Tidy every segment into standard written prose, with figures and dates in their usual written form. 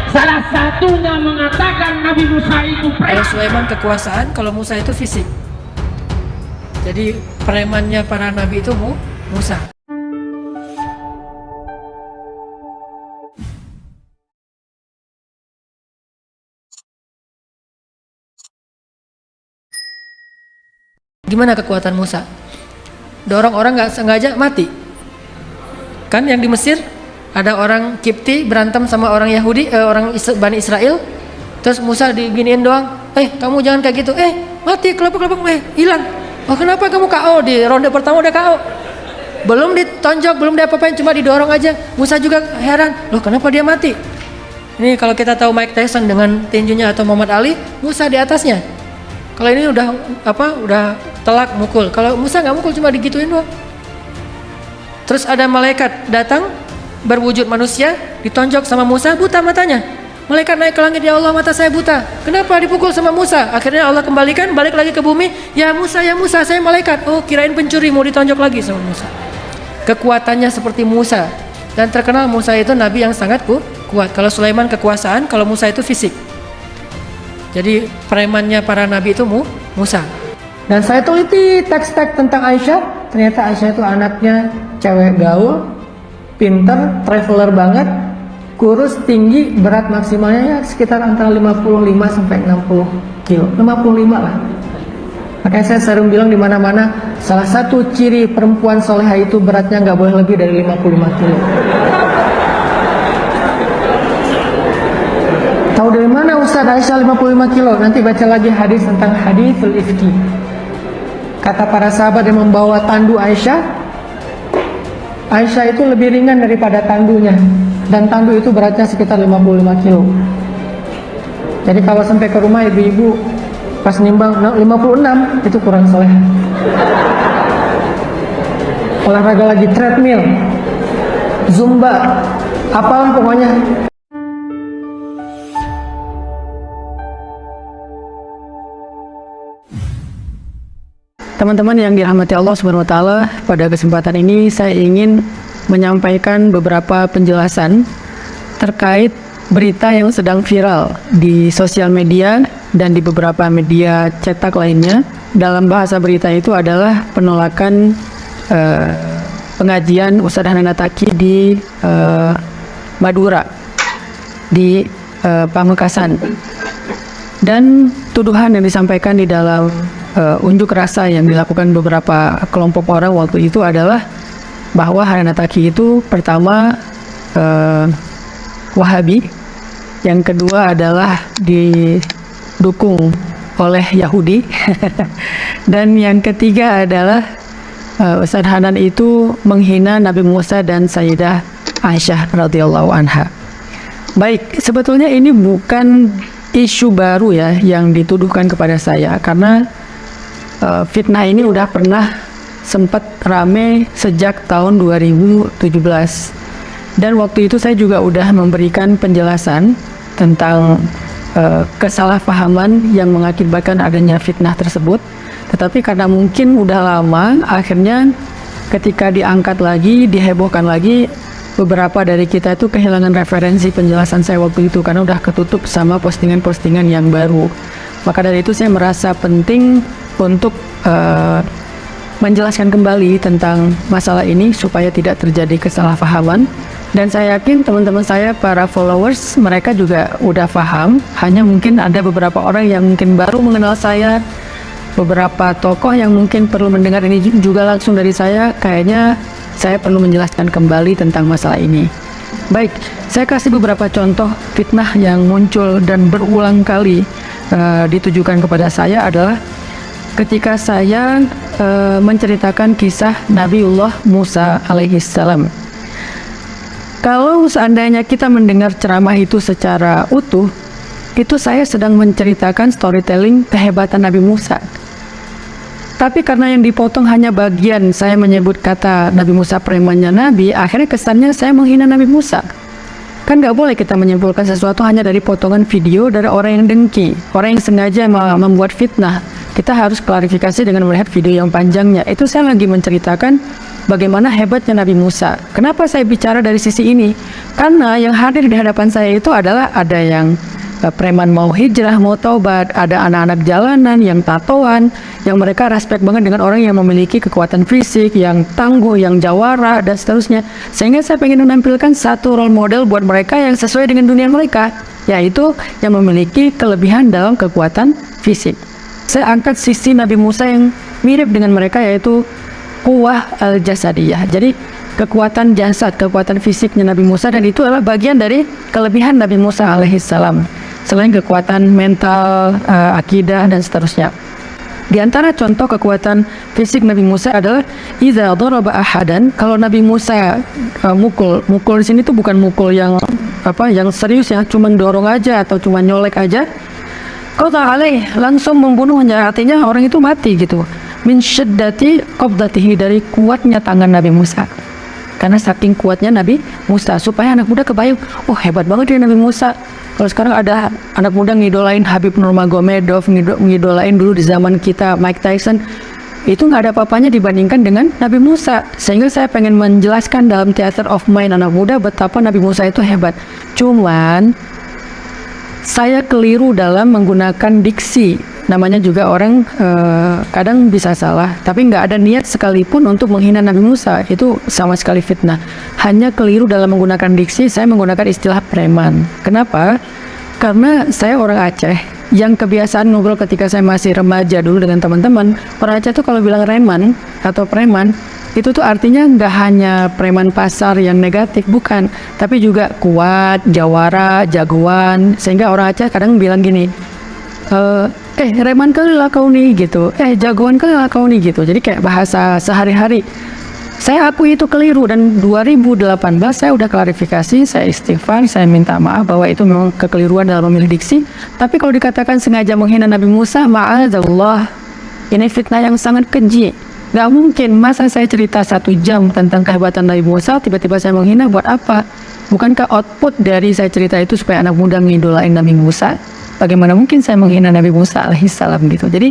Salah satunya mengatakan Nabi Musa itu Kalau Sulaiman kekuasaan, kalau Musa itu fisik. Jadi premannya para nabi itu Musa. Gimana kekuatan Musa? Dorong orang nggak sengaja mati. Kan yang di Mesir ada orang Kipti berantem sama orang Yahudi, Bani Israel. Terus Musa diginiin doang. Kamu jangan kayak gitu. Mati kelompok hilang. Oh kenapa kamu KO? Di ronde pertama udah KO. Belum ditonjok, belum diapa-apain, cuma didorong aja. Musa juga heran. Loh kenapa dia mati? Ini kalau kita tahu Mike Tyson dengan tinjunya atau Muhammad Ali, Musa di atasnya. Kalau ini udah telak mukul. Kalau Musa nggak mukul, cuma digituin doang. Terus ada malaikat datang berwujud manusia, ditonjok sama Musa, buta matanya. Malaikat naik ke langit, ya Allah mata saya buta. Kenapa dipukul sama Musa? Akhirnya Allah kembalikan, balik lagi ke bumi. Ya Musa, saya malaikat. Oh kirain pencuri, mau ditonjok lagi sama Musa. Kekuatannya seperti Musa. Dan terkenal Musa itu nabi yang sangat kuat. Kalau Sulaiman kekuasaan, kalau Musa itu fisik. Jadi premannya para nabi itu Musa. Dan saya teliti teks-teks tentang Aisyah. Ternyata Aisyah itu anaknya cewek gaul, pinter, traveler banget, kurus, tinggi, berat maksimalnya ya sekitar antara 55 sampai 60 kilo. 55 lah. Makanya saya sering bilang di mana-mana, salah satu ciri perempuan soleha itu beratnya nggak boleh lebih dari 55 kilo. Tahu dari mana Ustaz Aisyah 55 kilo? Nanti baca lagi hadis tentang haditsul ifki. Kata para sahabat yang membawa tandu Aisyah itu lebih ringan daripada tandunya. Dan tandu itu beratnya sekitar 55 kilo. Jadi kalau sampai ke rumah ibu-ibu pas nimbang 56 itu kurang soleh. Olahraga lagi treadmill, zumba, apalah pokoknya. Teman-teman yang dirahmati Allah Subhanahu wa taala, pada kesempatan ini saya ingin menyampaikan beberapa penjelasan terkait berita yang sedang viral di sosial media dan di beberapa media cetak lainnya. Dalam bahasa berita itu adalah penolakan pengajian Ustadz Hanan Attaqi di Madura, di Pamekasan, dan tuduhan yang disampaikan di dalam unjuk rasa yang dilakukan beberapa kelompok orang waktu itu adalah bahwa Hanan Attaqi itu pertama Wahabi, yang kedua adalah didukung oleh Yahudi dan yang ketiga adalah Ustadz Hanan itu menghina Nabi Musa dan Sayyidah Aisyah radhiyallahu anha. Baik, sebetulnya ini bukan isu baru ya yang dituduhkan kepada saya, karena fitnah ini udah pernah sempat rame sejak tahun 2017, dan waktu itu saya juga udah memberikan penjelasan tentang kesalahpahaman yang mengakibatkan adanya fitnah tersebut. Tetapi karena mungkin udah lama, akhirnya ketika diangkat lagi, dihebohkan lagi, beberapa dari kita itu kehilangan referensi penjelasan saya waktu itu karena udah ketutup sama postingan-postingan yang baru. Maka dari itu saya merasa penting untuk menjelaskan kembali tentang masalah ini supaya tidak terjadi kesalahpahaman. Dan saya yakin teman-teman saya, para followers, mereka juga udah paham. Hanya mungkin ada beberapa orang yang mungkin baru mengenal saya, beberapa tokoh yang mungkin perlu mendengar ini juga langsung dari saya. Kayaknya saya perlu menjelaskan kembali tentang masalah ini. Baik, saya kasih beberapa contoh fitnah yang muncul dan berulang kali ditujukan kepada saya adalah ketika saya menceritakan kisah Nabiullah Musa alaihissalam. Kalau seandainya kita mendengar ceramah itu secara utuh, itu saya sedang menceritakan storytelling kehebatan Nabi Musa. Tapi karena yang dipotong hanya bagian saya menyebut kata Nabi Musa premannya Nabi, akhirnya kesannya saya menghina Nabi Musa. Kan nggak boleh kita menyimpulkan sesuatu hanya dari potongan video dari orang yang dengki, orang yang sengaja membuat fitnah. Kita harus klarifikasi dengan melihat video yang panjangnya. Itu saya lagi menceritakan bagaimana hebatnya Nabi Musa. Kenapa saya bicara dari sisi ini? Karena yang hadir di hadapan saya itu adalah ada yang preman mau hijrah, mau taubat, ada anak-anak jalanan yang tatoan, yang mereka respect banget dengan orang yang memiliki kekuatan fisik, yang tangguh, yang jawara, dan seterusnya. Sehingga saya pengen menampilkan satu role model buat mereka yang sesuai dengan dunia mereka, yaitu yang memiliki kelebihan dalam kekuatan fisik. Saya angkat sisi Nabi Musa yang mirip dengan mereka, yaitu quwwah al-jasadiyah. Jadi kekuatan jasad, kekuatan fisiknya Nabi Musa, dan itu adalah bagian dari kelebihan Nabi Musa alaihissalam. Selain kekuatan mental, akidah, dan seterusnya. Di antara contoh kekuatan fisik Nabi Musa adalah idza daraba ahadan, kalau Nabi Musa mukul di sini tuh bukan mukul yang serius ya, cuma dorong aja atau cuma nyolek aja. Qata alaih, langsung membunuhnya, artinya orang itu mati gitu. Min syiddati qabdatihi, dari kuatnya tangan Nabi Musa. Karena saking kuatnya Nabi Musa, supaya anak muda kebayang, oh hebat banget ya Nabi Musa. Kalau sekarang ada anak muda ngidolain Habib Nurmagomedov, ngidolain dulu di zaman kita Mike Tyson, itu nggak ada apa-apanya dibandingkan dengan Nabi Musa. Sehingga saya pengen menjelaskan dalam theater of mind anak muda betapa Nabi Musa itu hebat. Cuman saya keliru dalam menggunakan diksi. Namanya juga orang kadang bisa salah, tapi nggak ada niat sekalipun untuk menghina Nabi Musa. Itu sama sekali fitnah. Hanya keliru dalam menggunakan diksi, saya menggunakan istilah preman. Kenapa? Karena saya orang Aceh yang kebiasaan ngobrol ketika saya masih remaja dulu dengan teman-teman. Orang Aceh tuh kalau bilang reman atau preman, itu tuh artinya nggak hanya preman pasar yang negatif, bukan, tapi juga kuat, jawara, jagoan. Sehingga orang Aceh kadang bilang gini, reman kali lah kau nih gitu, jagoan kali lah kau nih gitu. Jadi kayak bahasa sehari-hari. Saya akui itu keliru, dan 2018 saya udah klarifikasi, saya istighfar, saya minta maaf bahwa itu memang kekeliruan dalam memilih diksi. Tapi kalau dikatakan sengaja menghina Nabi Musa, ma'adzallah, ini fitnah yang sangat keji. Gak mungkin, masa saya cerita 1 jam tentang kehebatan Nabi Musa, tiba-tiba saya menghina, buat apa? Bukankah output dari saya cerita itu supaya anak muda ngidolain Nabi Musa? Bagaimana mungkin saya menghina Nabi Musa alaihissalam gitu. Jadi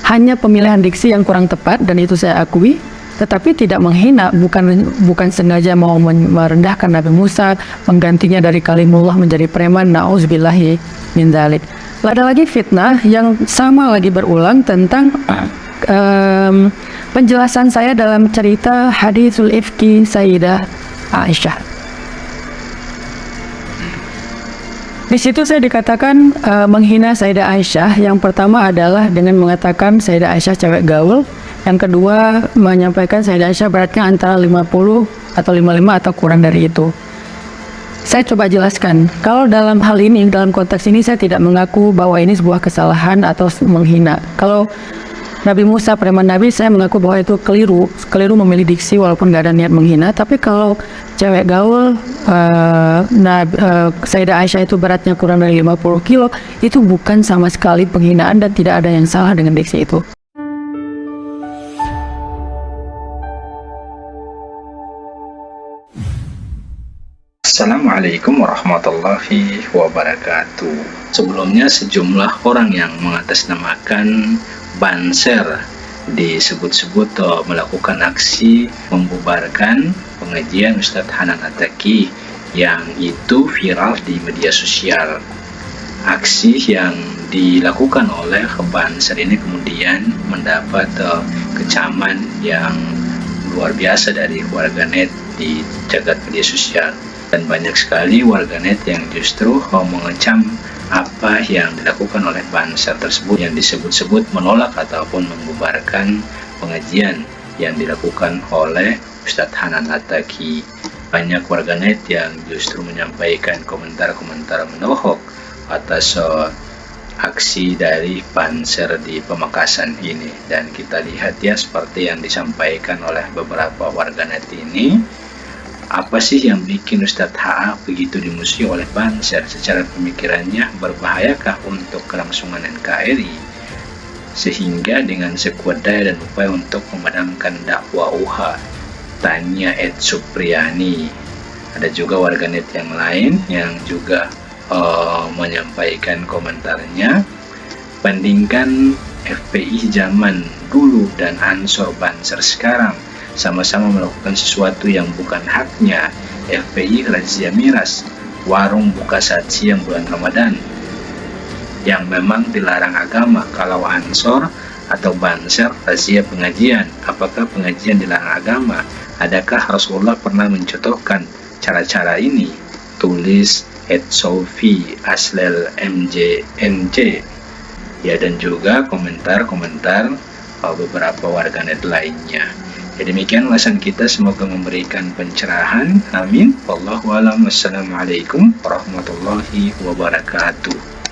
hanya pemilihan diksi yang kurang tepat, dan itu saya akui, tetapi tidak menghina, bukan sengaja mau merendahkan Nabi Musa, menggantinya dari kalimullah menjadi preman, na'udzubillahi min dzalik. Ada lagi fitnah yang sama lagi berulang tentang penjelasan saya dalam cerita haditsul ifki Sayyidah Aisyah. Di situ saya dikatakan menghina Sayyidah Aisyah. Yang pertama adalah dengan mengatakan Sayyidah Aisyah cewek gaul. Yang kedua menyampaikan Sayyidah Aisyah beratnya antara 50 atau 55 atau kurang dari itu. Saya coba jelaskan, kalau dalam hal ini, dalam konteks ini saya tidak mengaku bahwa ini sebuah kesalahan atau menghina. Kalau Nabi Musa preman Nabi, saya mengaku bahwa itu keliru memilih diksi walaupun gak ada niat menghina. Tapi kalau cewek gaul, Sayyidah Aisyah itu beratnya kurang dari 50 kilo, itu bukan sama sekali penghinaan dan tidak ada yang salah dengan diksi itu. Assalamualaikum warahmatullahi wabarakatuh. Sebelumnya sejumlah orang yang mengatasnamakan Banser disebut-sebut melakukan aksi membubarkan pengajian Ustadz Hanan Attaqi yang itu viral di media sosial. Aksi yang dilakukan oleh Banser ini kemudian mendapat kecaman yang luar biasa dari warganet di jagat media sosial. Dan banyak sekali warganet yang justru mengecam apa yang dilakukan oleh Banser tersebut, yang disebut-sebut menolak ataupun membubarkan pengajian yang dilakukan oleh Ustadz Hanan Attaqi. Banyak warganet yang justru menyampaikan komentar-komentar menohok atas aksi dari Banser di Pamekasan ini. Dan kita lihat ya, seperti yang disampaikan oleh beberapa warganet ini, apa sih yang bikin Ustadz HA begitu dimusuhi oleh Banser? Secara pemikirannya berbahayakah untuk kelangsungan NKRI? Sehingga dengan sekuat daya dan upaya untuk memadamkan dakwah UHA, tanya Ed Supriyani. Ada juga warganet yang lain yang juga menyampaikan komentarnya, bandingkan FPI zaman dulu dan Ansor Banser sekarang, sama-sama melakukan sesuatu yang bukan haknya. FPI razia miras, warung buka saat siang bulan Ramadan, yang memang dilarang agama. Kalau Ansor atau Banser razia pengajian, apakah pengajian dilarang agama? Adakah Rasulullah pernah mencontohkan cara-cara ini? Tulis @sofi aslel mjnj ya, dan juga komentar-komentar beberapa warganet lainnya. Ya, demikian ulasan kita, semoga memberikan pencerahan. Amin. Wallahu a'lam. Wassalamualaikum warahmatullahi wabarakatuh.